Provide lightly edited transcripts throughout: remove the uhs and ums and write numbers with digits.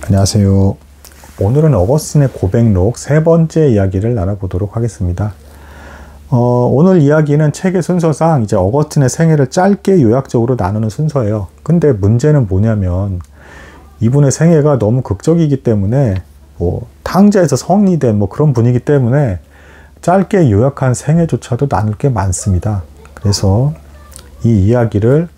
안녕하세요. 오늘은 어거스틴의 고백록 세 번째 이야기를 나눠보도록 하겠습니다. 오늘 이야기는 책의 순서상 이제 어거스틴의 생애를 짧게 요약적으로 나누는 순서예요. 근데 문제는 뭐냐면 이분의 생애가 너무 극적이기 때문에 탕자에서 성이 된 그런 분이기 때문에 짧게 요약한 생애조차도 나눌 게 많습니다. 그래서 이 이야기를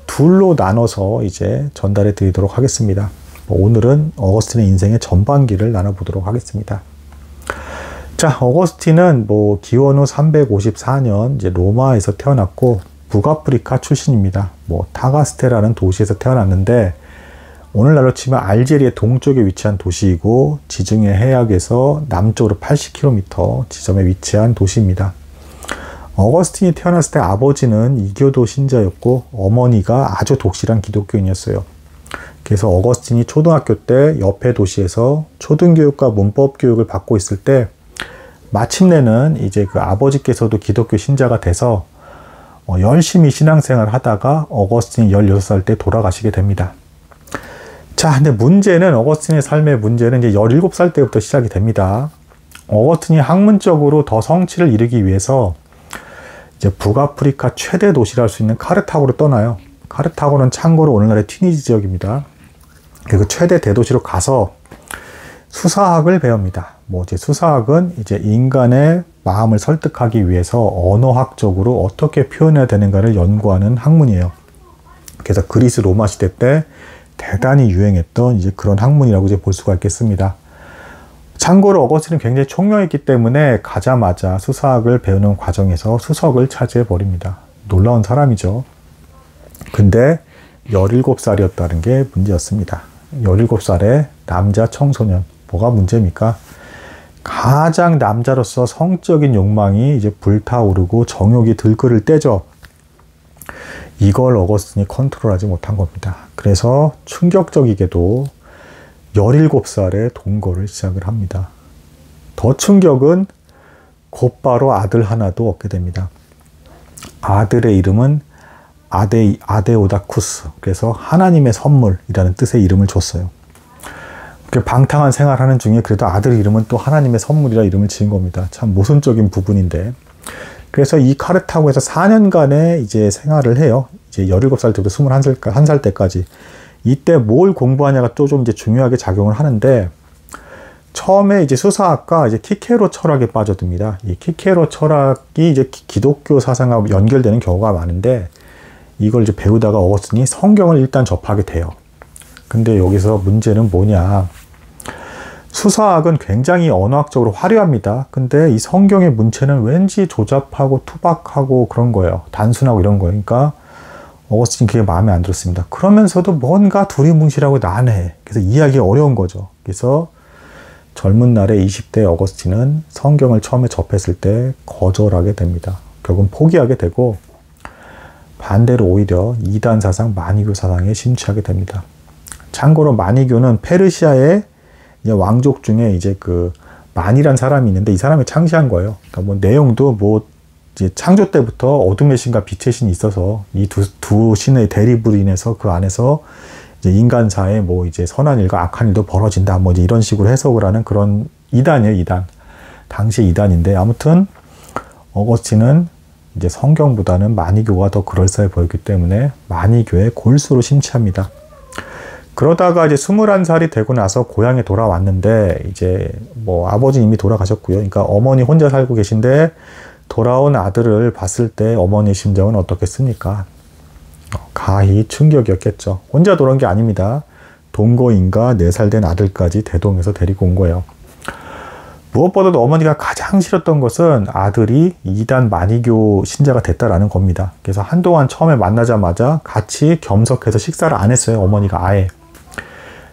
둘로 나눠서 이제 전달해 드리도록 하겠습니다. 오늘은 어거스틴의 인생의 전반기를 나눠보도록 하겠습니다. 자, 어거스틴은 기원 후 354년 이제 로마에서 태어났고 북아프리카 출신입니다. 타가스테라는 도시에서 태어났는데 오늘날로 치면 알제리의 동쪽에 위치한 도시이고 지중해 해역에서 남쪽으로 80km 지점에 위치한 도시입니다. 어거스틴이 태어났을 때 아버지는 이교도 신자였고 어머니가 아주 독실한 기독교인이었어요. 그래서 어거스틴이 초등학교 때 옆에 도시에서 초등교육과 문법 교육을 받고 있을 때 마침내는 이제 그 아버지께서도 기독교 신자가 돼서 열심히 신앙생활을 하다가 어거스틴이 16살 때 돌아가시게 됩니다. 자, 근데 문제는 어거스틴의 삶의 문제는 이제 17살 때부터 시작이 됩니다. 어거스틴이 학문적으로 더 성취를 이루기 위해서 이제 북아프리카 최대 도시라 할 수 있는 카르타고로 떠나요. 카르타고는 참고로 오늘날의 튀니지 지역입니다. 그 최대 대도시로 가서 수사학을 배웁니다. 수사학은 이제 인간의 마음을 설득하기 위해서 언어학적으로 어떻게 표현해야 되는가를 연구하는 학문이에요. 그래서 그리스 로마 시대 때 대단히 유행했던 이제 그런 학문이라고 이제 볼 수가 있겠습니다. 참고로 어거스틴은 굉장히 총명했기 때문에 가자마자 수사학을 배우는 과정에서 수석을 차지해 버립니다. 놀라운 사람이죠. 근데 17살이었다는 게 문제였습니다. 17살의 남자 청소년. 뭐가 문제입니까? 가장 남자로서 성적인 욕망이 이제 불타오르고 정욕이 들끓을 때죠. 이걸 어거스틴이 컨트롤하지 못한 겁니다. 그래서 충격적이게도 17살에 동거를 시작을 합니다. 더 충격은 곧바로 아들 하나도 얻게 됩니다. 아들의 이름은 아데오다쿠스, 그래서 하나님의 선물이라는 뜻의 이름을 줬어요. 방탕한 생활하는 중에 그래도 아들 이름은 또 하나님의 선물이라 이름을 지은 겁니다. 참 모순적인 부분인데, 그래서 이 카르타고에서 4년간의 이제 생활을 해요. 이제 17살 때부터 21살 때까지. 이때 뭘 공부하냐가 또 좀 이제 중요하게 작용을 하는데, 처음에 이제 수사학과 이제 키케로 철학에 빠져듭니다. 이 키케로 철학이 이제 기독교 사상하고 연결되는 경우가 많은데, 이걸 이제 배우다가 어거스틴이 성경을 일단 접하게 돼요. 근데 여기서 문제는 뭐냐. 수사학은 굉장히 언어학적으로 화려합니다. 근데 이 성경의 문체는 왠지 조잡하고 투박하고 그런 거예요. 단순하고 이런 거예요. 그러니까 어거스틴이 그게 마음에 안 들었습니다. 그러면서도 뭔가 두리뭉실하고 난해. 그래서 이해하기 어려운 거죠. 그래서 젊은 날에 20대 어거스틴은 성경을 처음에 접했을 때 거절하게 됩니다. 결국은 포기하게 되고 반대로 오히려 이단 사상, 마니교 사상에 심취하게 됩니다. 참고로 마니교는 페르시아의 이제 왕족 중에 이제 그 만이란 사람이 있는데 이 사람이 창시한 거예요. 그러니까 내용도 이제 창조 때부터 어둠의 신과 빛의 신이 있어서 이 두 신의 대립으로 인해서 그 안에서 이제 인간사에 이제 선한 일과 악한 일도 벌어진다. 이제 이런 식으로 해석을 하는 그런 이단이에요, 이단. 당시 이단인데 아무튼 어거스틴은 이제 성경보다는 마니교가 더 그럴싸해 보였기 때문에 마니교의 골수로 심취합니다. 그러다가 이제 21살이 되고 나서 고향에 돌아왔는데 이제 아버지 이미 돌아가셨고요. 그러니까 어머니 혼자 살고 계신데 돌아온 아들을 봤을 때 어머니의 심정은 어떻겠습니까? 가히 충격이었겠죠. 혼자 돌아온 게 아닙니다. 동거인과 4살 된 아들까지 대동해서 데리고 온 거예요. 무엇보다도 어머니가 가장 싫었던 것은 아들이 이단 마니교 신자가 됐다라는 겁니다. 그래서 한동안 처음에 만나자마자 같이 겸석해서 식사를 안 했어요. 어머니가 아예.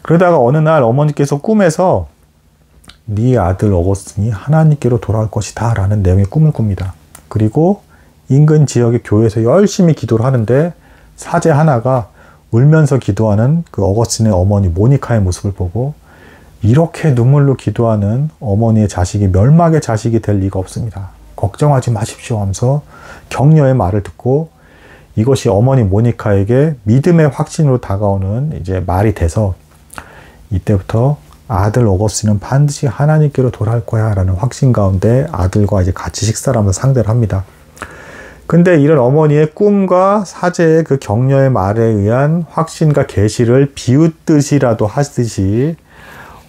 그러다가 어느 날 어머니께서 꿈에서 네 아들 어거스틴이 하나님께로 돌아올 것이다 라는 내용의 꿈을 꿉니다. 그리고 인근 지역의 교회에서 열심히 기도를 하는데 사제 하나가 울면서 기도하는 그 어거스틴의 어머니 모니카의 모습을 보고 이렇게 눈물로 기도하는 어머니의 자식이 멸망의 자식이 될 리가 없습니다. 걱정하지 마십시오 하면서 격려의 말을 듣고 이것이 어머니 모니카에게 믿음의 확신으로 다가오는 이제 말이 돼서 이때부터 아들 어거스틴은 반드시 하나님께로 돌아갈 거야 라는 확신 가운데 아들과 이제 같이 식사를 하면서 상대를 합니다. 근데 이런 어머니의 꿈과 사제의 그 격려의 말에 의한 확신과 계시를 비웃듯이라도 하듯이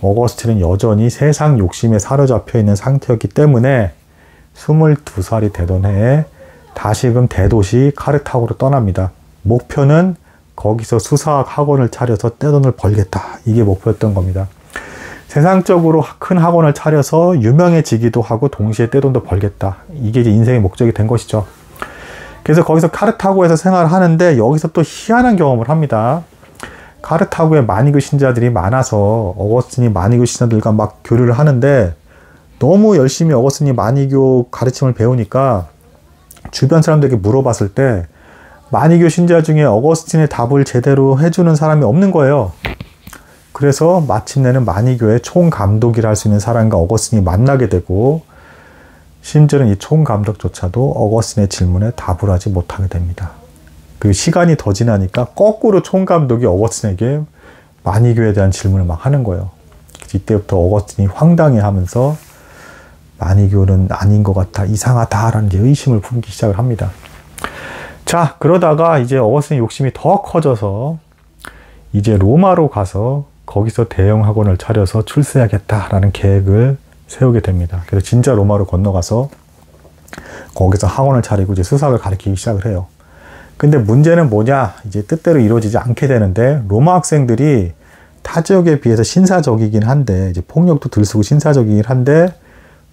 어거스틴은 여전히 세상 욕심에 사로잡혀 있는 상태였기 때문에 22살이 되던 해에 다시금 대도시 카르타고로 떠납니다. 목표는 거기서 수사학 학원을 차려서 떼돈을 벌겠다. 이게 목표였던 겁니다. 세상적으로 큰 학원을 차려서 유명해지기도 하고 동시에 떼돈도 벌겠다. 이게 이제 인생의 목적이 된 것이죠. 그래서 거기서 카르타고에서 생활을 하는데 여기서 또 희한한 경험을 합니다. 카르타고에 마니그 신자들이 많아서 어거스틴이 마니그 신자들과 막 교류를 하는데 너무 열심히 어거스틴이 마니교 가르침을 배우니까 주변 사람들에게 물어봤을 때 마니교 신자 중에 어거스틴의 답을 제대로 해주는 사람이 없는 거예요. 그래서 마침내는 마니교의 총감독이라 할 수 있는 사람과 어거스틴이 만나게 되고 심지어는 이 총감독조차도 어거스틴의 질문에 답을 하지 못하게 됩니다. 그 시간이 더 지나니까 거꾸로 총감독이 어거스틴에게 마니교에 대한 질문을 막 하는 거예요. 이때부터 어거스틴이 황당해하면서 마니교는 아닌 것 같아, 이상하다라는 의심을 품기 시작을 합니다. 자, 그러다가 이제 어거스틴의 욕심이 더 커져서 이제 로마로 가서 거기서 대형 학원을 차려서 출세하겠다라는 계획을 세우게 됩니다. 그래서 진짜 로마로 건너가서 거기서 학원을 차리고 이제 수사학을 가르치기 시작을 해요. 근데 문제는 뭐냐? 이제 뜻대로 이루어지지 않게 되는데 로마 학생들이 타 지역에 비해서 신사적이긴 한데 이제 폭력도 들쓰고 신사적이긴 한데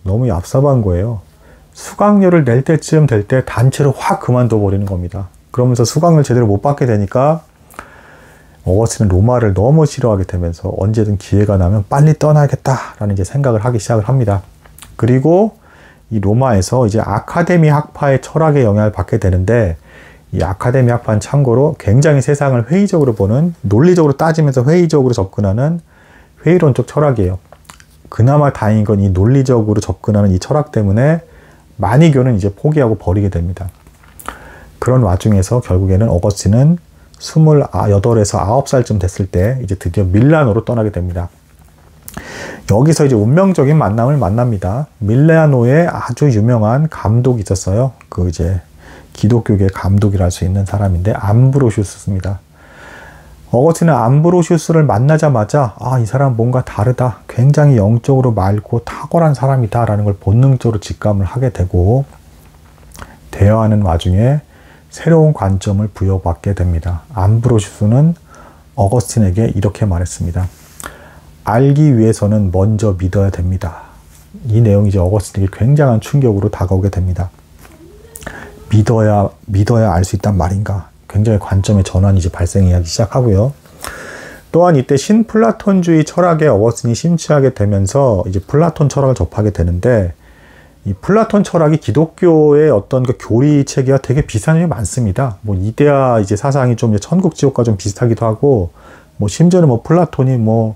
너무 얍삽한 거예요. 수강료를 낼 때쯤 될 때 단체로 확 그만둬 버리는 겁니다. 그러면서 수강료를 제대로 못 받게 되니까 어거스틴은 로마를 너무 싫어하게 되면서 언제든 기회가 나면 빨리 떠나야겠다라는 이제 생각을 하기 시작을 합니다. 그리고 이 로마에서 이제 아카데미 학파의 철학의 영향을 받게 되는데 이 아카데미 학파는 참고로 굉장히 세상을 회의적으로 보는, 논리적으로 따지면서 회의적으로 접근하는 회의론적 철학이에요. 그나마 다행인 건 이 논리적으로 접근하는 이 철학 때문에 마니교는 이제 포기하고 버리게 됩니다. 그런 와중에서 결국에는 어거스틴은 28에서 9살쯤 됐을 때 이제 드디어 밀라노로 떠나게 됩니다. 여기서 이제 운명적인 만남을 만납니다. 밀라노에 아주 유명한 감독이 있었어요. 그 이제 기독교계 감독이라 할 수 있는 사람인데 암브로시우스입니다. 어거스틴은 암브로시우스를 만나자마자 이 사람 뭔가 다르다. 굉장히 영적으로 맑고 탁월한 사람이다 라는 걸 본능적으로 직감을 하게 되고 대화하는 와중에 새로운 관점을 부여받게 됩니다. 암브로시우스는 어거스틴에게 이렇게 말했습니다. 알기 위해서는 먼저 믿어야 됩니다. 이 내용이 이제 어거스틴에게 굉장한 충격으로 다가오게 됩니다. 믿어야 알 수 있단 말인가. 굉장히 관점의 전환이 이제 발생하기 시작하고요. 또한 이때 신플라톤주의 철학에 어거스틴이 심취하게 되면서 이제 플라톤 철학을 접하게 되는데 이 플라톤 철학이 기독교의 어떤 그 교리 체계와 되게 비슷한 점이 많습니다. 뭐 이데아 이제 사상이 좀 이제 천국 지옥과 좀 비슷하기도 하고 뭐 심지어는 뭐 플라톤이 뭐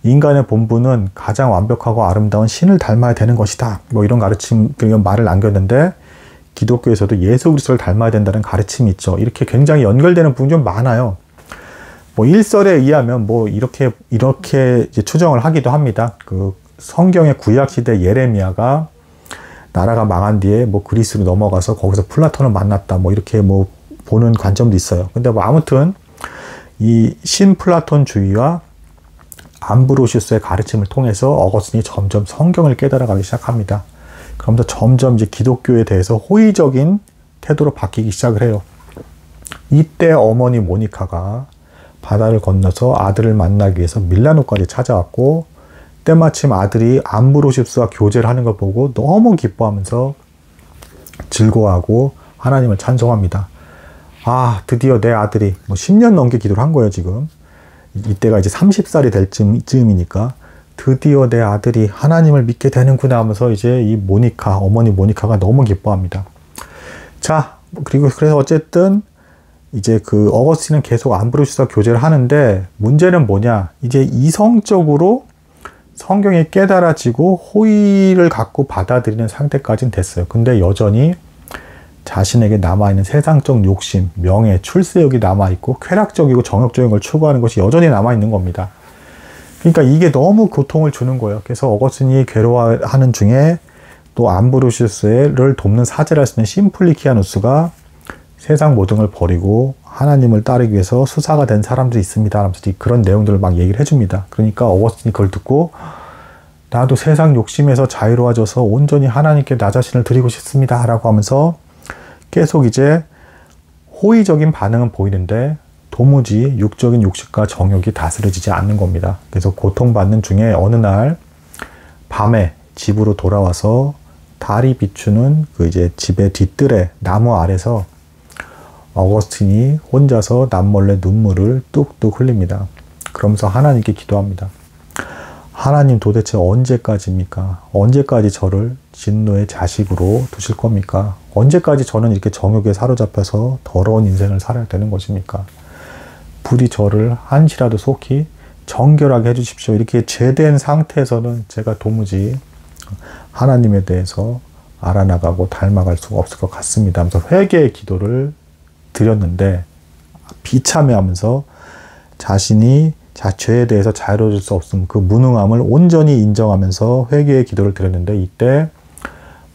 인간의 본분은 가장 완벽하고 아름다운 신을 닮아야 되는 것이다. 뭐 이런 가르침, 그런 말을 남겼는데 기독교에서도 예수 그리스도를 닮아야 된다는 가르침이 있죠. 이렇게 굉장히 연결되는 부분이 좀 많아요. 뭐 일설에 의하면 뭐 이렇게 이제 추정을 하기도 합니다. 그 성경의 구약 시대 예레미야가 나라가 망한 뒤에 뭐 그리스로 넘어가서 거기서 플라톤을 만났다. 뭐 이렇게 뭐 보는 관점도 있어요. 근데 뭐 아무튼 이 신플라톤주의와 암브로시우스의 가르침을 통해서 어거스틴이 점점 성경을 깨달아가기 시작합니다. 그러면서 점점 이제 기독교에 대해서 호의적인 태도로 바뀌기 시작을 해요. 이때 어머니 모니카가 바다를 건너서 아들을 만나기 위해서 밀라노까지 찾아왔고 때마침 아들이 암브로시우스와 교제를 하는 걸 보고 너무 기뻐하면서 즐거워하고 하나님을 찬송합니다. 드디어 내 아들이 뭐 10년 넘게 기도를 한 거예요, 지금. 이때가 이제 30살이 될 즈음이니까 드디어 내 아들이 하나님을 믿게 되는구나 하면서 이제 이 어머니 모니카가 너무 기뻐합니다. 자, 그리고 그래서 어쨌든 이제 그 어거스틴은 계속 암브로시우스와 교제를 하는데 문제는 뭐냐? 이제 이성적으로 성경이 깨달아지고 호의를 갖고 받아들이는 상태까지는 됐어요. 근데 여전히 자신에게 남아있는 세상적 욕심, 명예, 출세욕이 남아있고 쾌락적이고 정욕적인 걸 추구하는 것이 여전히 남아있는 겁니다. 그러니까 이게 너무 고통을 주는 거예요. 그래서 어거스틴이 괴로워하는 중에 또 암브로시우스를 돕는 사제를 할 수 있는 심플리키아누스가 세상 모든 걸 버리고 하나님을 따르기 위해서 수사가 된 사람들이 있습니다 하면서 그런 내용들을 막 얘기를 해줍니다. 그러니까 어거스틴이 그걸 듣고 나도 세상 욕심에서 자유로워져서 온전히 하나님께 나 자신을 드리고 싶습니다 라고 하면서 계속 이제 호의적인 반응은 보이는데 도무지 육적인 욕심과 정욕이 다스려지지 않는 겁니다. 그래서 고통받는 중에 어느 날 밤에 집으로 돌아와서 달이 비추는 그 이제 집의 뒤뜰에 나무 아래서 어거스틴이 혼자서 남몰래 눈물을 뚝뚝 흘립니다. 그러면서 하나님께 기도합니다. 하나님 도대체 언제까지입니까? 언제까지 저를 진노의 자식으로 두실 겁니까? 언제까지 저는 이렇게 정욕에 사로잡혀서 더러운 인생을 살아야 되는 것입니까? 부디 저를 한시라도 속히 정결하게 해주십시오. 이렇게 죄된 상태에서는 제가 도무지 하나님에 대해서 알아나가고 닮아갈 수가 없을 것 같습니다 하면서 회개의 기도를 드렸는데 비참해하면서 자신이 죄에 대해서 자유로워질 수 없음 그 무능함을 온전히 인정하면서 회개의 기도를 드렸는데 이때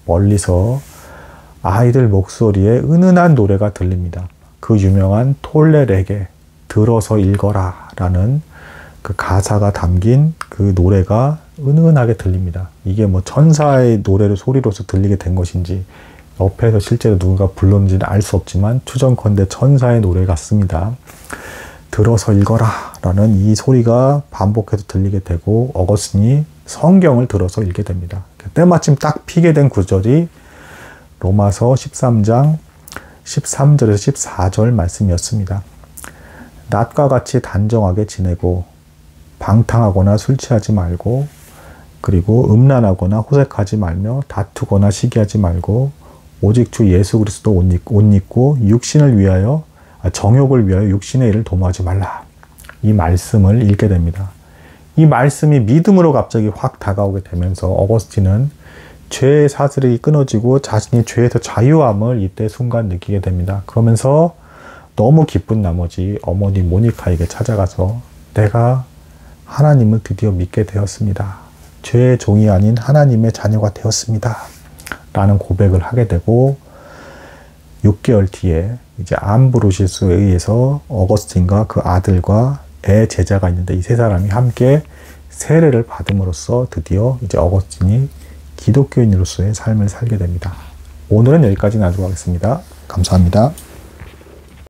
멀리서 아이들 목소리에 은은한 노래가 들립니다. 그 유명한 톨레레게 들어서 읽어라 라는 그 가사가 담긴 그 노래가 은은하게 들립니다. 이게 뭐 천사의 노래를 소리로서 들리게 된 것인지 옆에서 실제로 누군가 불렀는지는 알 수 없지만 추정컨대 천사의 노래 같습니다. 들어서 읽어라 라는 이 소리가 반복해서 들리게 되고 어거스틴이 성경을 들어서 읽게 됩니다. 때마침 딱 피게 된 구절이 로마서 13장 13절에서 14절 말씀이었습니다. 낮과 같이 단정하게 지내고 방탕하거나 술 취하지 말고 그리고 음란하거나 호색하지 말며 다투거나 시기하지 말고 오직 주 예수 그리스도 옷 입고 육신을 위하여 정욕을 위하여 육신의 일을 도모하지 말라. 이 말씀을 읽게 됩니다. 이 말씀이 믿음으로 갑자기 확 다가오게 되면서 어거스틴은 죄의 사슬이 끊어지고 자신이 죄에서 자유함을 이때 순간 느끼게 됩니다. 그러면서 너무 기쁜 나머지 어머니 모니카에게 찾아가서 내가 하나님을 드디어 믿게 되었습니다. 죄의 종이 아닌 하나님의 자녀가 되었습니다. 라는 고백을 하게 되고 6개월 뒤에 이제 암브로시우스에 의해서 어거스틴과 그 아들과 애 제자가 있는데 이 세 사람이 함께 세례를 받음으로써 드디어 이제 어거스틴이 기독교인으로서의 삶을 살게 됩니다. 오늘은 여기까지 놔두고 가겠습니다. 감사합니다.